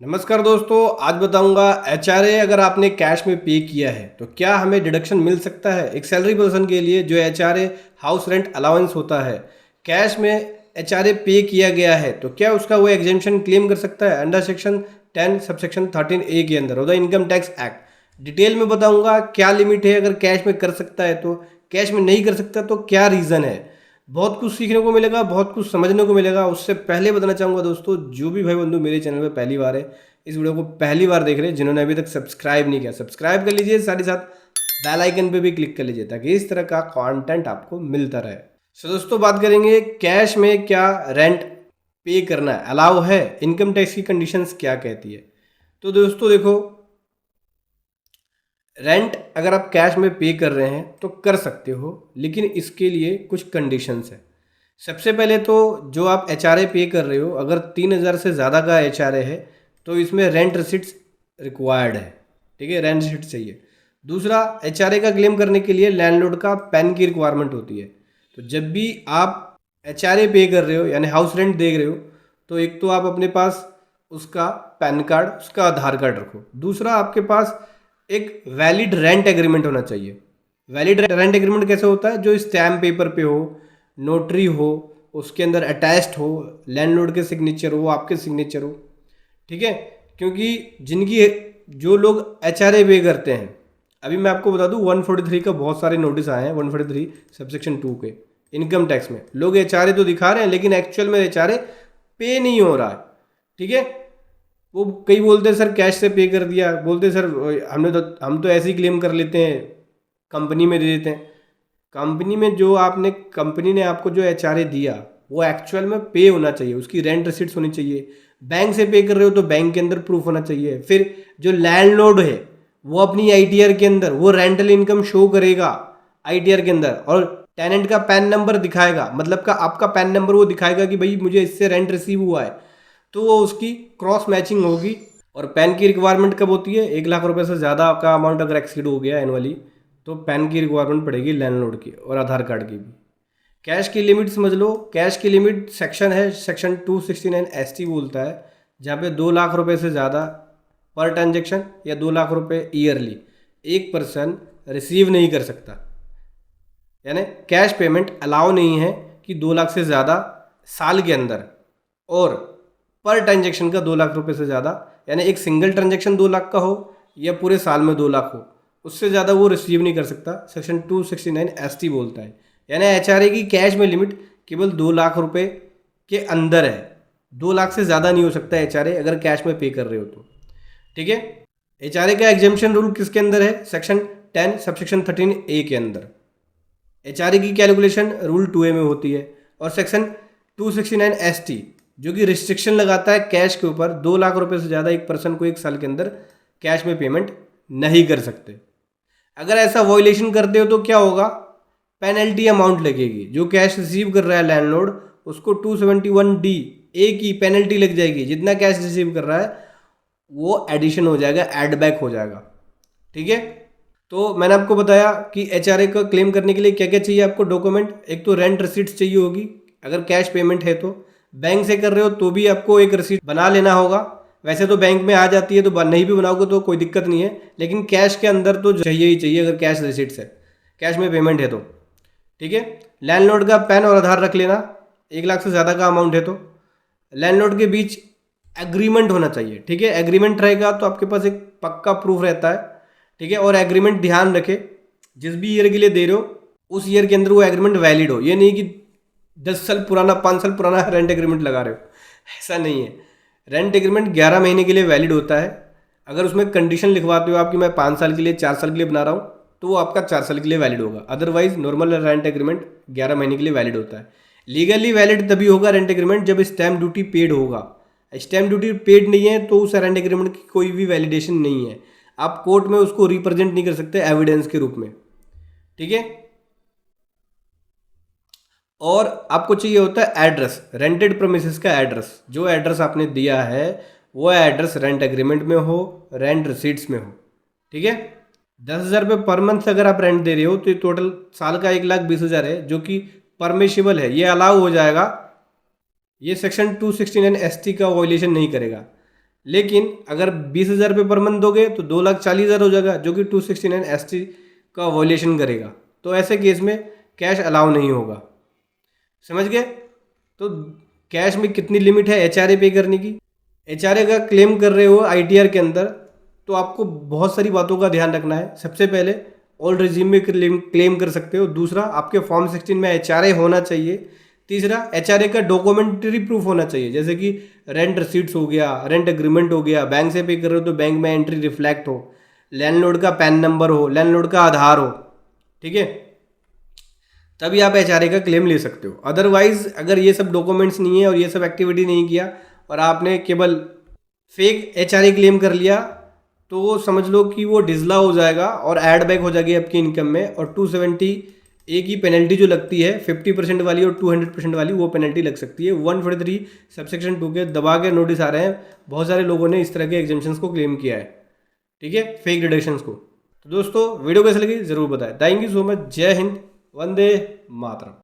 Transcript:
नमस्कार दोस्तों, आज बताऊंगा एचआरए अगर आपने कैश में पे किया है तो क्या हमें डिडक्शन मिल सकता है। एक सैलरी पर्सन के लिए जो एचआरए हाउस रेंट अलाउंस होता है, कैश में एचआरए पे किया गया है तो क्या उसका वो एग्जेम्पशन क्लेम कर सकता है अंडर सेक्शन 10 सबसेक्शन 13A के अंदर of the income tax act. Detail में बताऊंगा क्या लिमिट है, अगर कैश में कर सकता है तो, कैश में नहीं कर सकता तो क्या रीज़न है। बहुत कुछ सीखने को मिलेगा, बहुत कुछ समझने को मिलेगा। उससे पहले बताना चाहूँगा दोस्तों, जो भी भाई बंधु मेरे चैनल पे पहली बार है, इस वीडियो को पहली बार देख रहे हैं, जिन्होंने अभी तक सब्सक्राइब नहीं किया सब्सक्राइब कर लीजिए, साथ ही साथ बेल आइकन पे भी क्लिक कर लीजिए ताकि इस तरह का कंटेंट आपको मिलता रहे। सो दोस्तों, बात करेंगे कैश में क्या रेंट पे करना है अलाउ है, इनकम टैक्स की कंडीशंस क्या कहती है। तो दोस्तों देखो, रेंट अगर आप कैश में पे कर रहे हैं तो कर सकते हो, लेकिन इसके लिए कुछ कंडीशंस है। सबसे पहले तो जो आप एचआरए पे कर रहे हो, अगर 3,000 से ज़्यादा का एचआरए है तो इसमें रेंट रिसिट्स रिक्वायर्ड है। ठीक है, रेंट रिसिट चाहिए। दूसरा, एचआरए का क्लेम करने के लिए लैंडलॉर्ड का पैन की रिक्वायरमेंट होती है। तो जब भी आप एचआरए पे कर रहे हो यानी हाउस रेंट दे रहे हो, तो एक तो आप अपने पास उसका पैन कार्ड, उसका आधार कार्ड रखो। दूसरा, आपके पास एक वैलिड रेंट एग्रीमेंट होना चाहिए। वैलिड रेंट एग्रीमेंट कैसे होता है? जो स्टैम्प पेपर पे हो, नोटरी हो, उसके अंदर अटैच्ड हो, लैंडलॉर्ड के सिग्नेचर हो, आपके सिग्नेचर हो। ठीक है, क्योंकि जिनकी जो लोग एचआरए पे करते हैं, अभी मैं आपको बता दूं 143 का बहुत सारे नोटिस आए हैं, 143 सबसेक्शन 2 के इनकम टैक्स में। लोग एचआरए तो दिखा रहे हैं लेकिन एक्चुअल में एचआरए पे नहीं हो रहा है। ठीक है, वो कई बोलते हैं सर कैश से पे कर दिया, बोलते हैं सर हम तो ऐसे ही क्लेम कर लेते हैं, कंपनी में दे देते हैं। कंपनी में जो आपने कंपनी ने आपको जो एचआरए दिया वो एक्चुअल में पे होना चाहिए, उसकी रेंट रिसिट्स होनी चाहिए। बैंक से पे कर रहे हो तो बैंक के अंदर प्रूफ होना चाहिए। फिर जो लैंडलॉर्ड है वो अपनी आईटीआर के अंदर वो रेंटल इनकम शो करेगा आईटीआर के अंदर, और टेनेंट का पैन नंबर दिखाएगा, मतलब का आपका पैन नंबर वो दिखाएगा कि भाई मुझे इससे रेंट रिसीव हुआ है, तो वो उसकी क्रॉस मैचिंग होगी। और पैन की रिक्वायरमेंट कब होती है? 1 लाख रुपए से ज़्यादा का अमाउंट अगर एक्सीड हो गया एनुअली तो पैन की रिक्वायरमेंट पड़ेगी लैंडलॉर्ड की, और आधार कार्ड की भी। कैश की लिमिट समझ लो, कैश की लिमिट सेक्शन है सेक्शन 269 ST बोलता है, जहाँ पे 2 लाख रुपए से ज़्यादा पर ट्रांजेक्शन या 2 लाख रुपए ईयरली एक पर्सन रिसीव नहीं कर सकता। यानी कैश पेमेंट अलाउ नहीं है कि 2 लाख से ज़्यादा साल के अंदर, और पर ट्रांजेक्शन का 2 लाख रुपए से ज़्यादा, यानी एक सिंगल ट्रांजेक्शन 2 लाख का हो या पूरे साल में 2 लाख हो, उससे ज़्यादा वो रिसीव नहीं कर सकता। सेक्शन 269 ST बोलता है। यानी एचआरए की कैश में लिमिट केवल 2 लाख रुपए के अंदर है, 2 लाख से ज़्यादा नहीं हो सकता एचआरए अगर कैश में पे कर रहे हो तो। ठीक है, एचआरए का एग्जेम्पशन रूल किसके अंदर है? सेक्शन 10 सबसेक्शन 13A के अंदर। एचआरए की कैलकुलेशन रूल 2A में होती है। और सेक्शन 269 ST जो कि रिस्ट्रिक्शन लगाता है कैश के ऊपर, 2 लाख रुपए से ज़्यादा एक पर्सन को एक साल के अंदर कैश में पेमेंट नहीं कर सकते। अगर ऐसा वॉयलेशन करते हो तो क्या होगा? पेनल्टी अमाउंट लगेगी। जो कैश रिसीव कर रहा है लैंडलॉर्ड, उसको 271D की पेनल्टी लग जाएगी। जितना कैश रिसीव कर रहा है वो एडिशन हो जाएगा, एड बैक हो जाएगा। ठीक है, तो मैंने आपको बताया कि एचआरए का क्लेम करने के लिए क्या क्या चाहिए आपको डॉक्यूमेंट। एक तो रेंट रिसीट्स चाहिए होगी, अगर कैश पेमेंट है तो। बैंक से कर रहे हो तो भी आपको एक रिसीट बना लेना होगा। वैसे तो बैंक में आ जाती है, तो नहीं भी बनाओगे तो कोई दिक्कत नहीं है, लेकिन कैश के अंदर तो चाहिए ही चाहिए अगर कैश रिसीट्स है, कैश में पेमेंट है तो। ठीक है, लैंडलॉर्ड का पैन और आधार रख लेना, 1 लाख से ज़्यादा का अमाउंट है तो। लैंडलॉर्ड के बीच एग्रीमेंट होना चाहिए। ठीक है, एग्रीमेंट रहेगा तो आपके पास एक पक्का प्रूफ रहता है। ठीक है, और एग्रीमेंट ध्यान रखे, जिस भी ईयर के लिए दे रहे हो उस ईयर के अंदर वो एग्रीमेंट वैलिड हो। ये नहीं कि 10 साल पुराना, 5 साल पुराना रेंट एग्रीमेंट लगा रहे हो, ऐसा नहीं है। रेंट एग्रीमेंट 11 महीने के लिए वैलिड होता है। अगर उसमें कंडीशन लिखवाते हो आप कि मैं 5 साल के लिए, 4 साल के लिए बना रहा हूँ, तो वो आपका 4 साल के लिए वैलिड होगा। अदरवाइज नॉर्मल रेंट एग्रीमेंट 11 महीने के लिए वैलिड होता है। लीगली वैलिड तभी होगा रेंट एग्रीमेंट जब स्टैम्प ड्यूटी पेड होगा। स्टैम्प ड्यूटी पेड नहीं है तो उस रेंट एग्रीमेंट की कोई भी वैलिडेशन नहीं है। आप कोर्ट में उसको रिप्रेजेंट नहीं कर सकते एविडेंस के रूप में। ठीक है, और आपको चाहिए होता है एड्रेस, रेंटेड प्रेमिसेस का एड्रेस। जो एड्रेस आपने दिया है वो एड्रेस रेंट एग्रीमेंट में हो, रेंट रिसीट्स में हो। ठीक है, 10,000 रुपये पर मंथ अगर आप रेंट दे रहे हो तो ये टोटल साल का 1,20,000 है, जो कि परमिशिबल है, ये अलाउ हो जाएगा। ये सेक्शन 269 ST का वॉयलेशन नहीं करेगा। लेकिन अगर 20,000 रुपये पर मंथ दोगे तो 2,40,000 हो जाएगा, जो कि 269 ST का वॉल्यूशन करेगा। तो ऐसे केस में कैश अलाउ नहीं होगा। समझ गए? तो कैश में कितनी लिमिट है HRA पे करने की? HRA का क्लेम कर रहे हो ITR के अंदर तो आपको बहुत सारी बातों का ध्यान रखना है। सबसे पहले ओल्ड रिजीम में क्लेम कर सकते हो। दूसरा, आपके फॉर्म 16 में HRA होना चाहिए। तीसरा, HRA का डॉक्यूमेंट्री प्रूफ होना चाहिए, जैसे कि रेंट रिसीट्स हो गया, रेंट एग्रीमेंट हो गया, बैंक से पे कर रहे हो तो बैंक में एंट्री रिफ्लेक्ट हो, लैंडलॉर्ड का पैन नंबर हो, लैंडलॉर्ड का आधार हो। ठीक है, तभी आप HRA का क्लेम ले सकते हो। अदरवाइज अगर ये सब डॉक्यूमेंट्स नहीं है और ये सब एक्टिविटी नहीं किया और आपने केवल फेक HRA क्लेम कर लिया तो समझ लो कि वो डिजला हो जाएगा और ऐड बैक हो जाएगी आपकी इनकम में। और 270A की पेनल्टी जो लगती है 50% वाली और 200% वाली, वो पेनल्टी लग सकती है। 143 सबसेक्शन 2 के दबा के नोटिस आ रहे हैं। बहुत सारे लोगों ने इस तरह के एग्जेम्पशंस को क्लेम किया है, ठीक है, फेक डिडक्शंस को। तो दोस्तों वीडियो कैसे लगी ज़रूर बताएं। Thank you so much. जय हिंद, वंदे मातरम।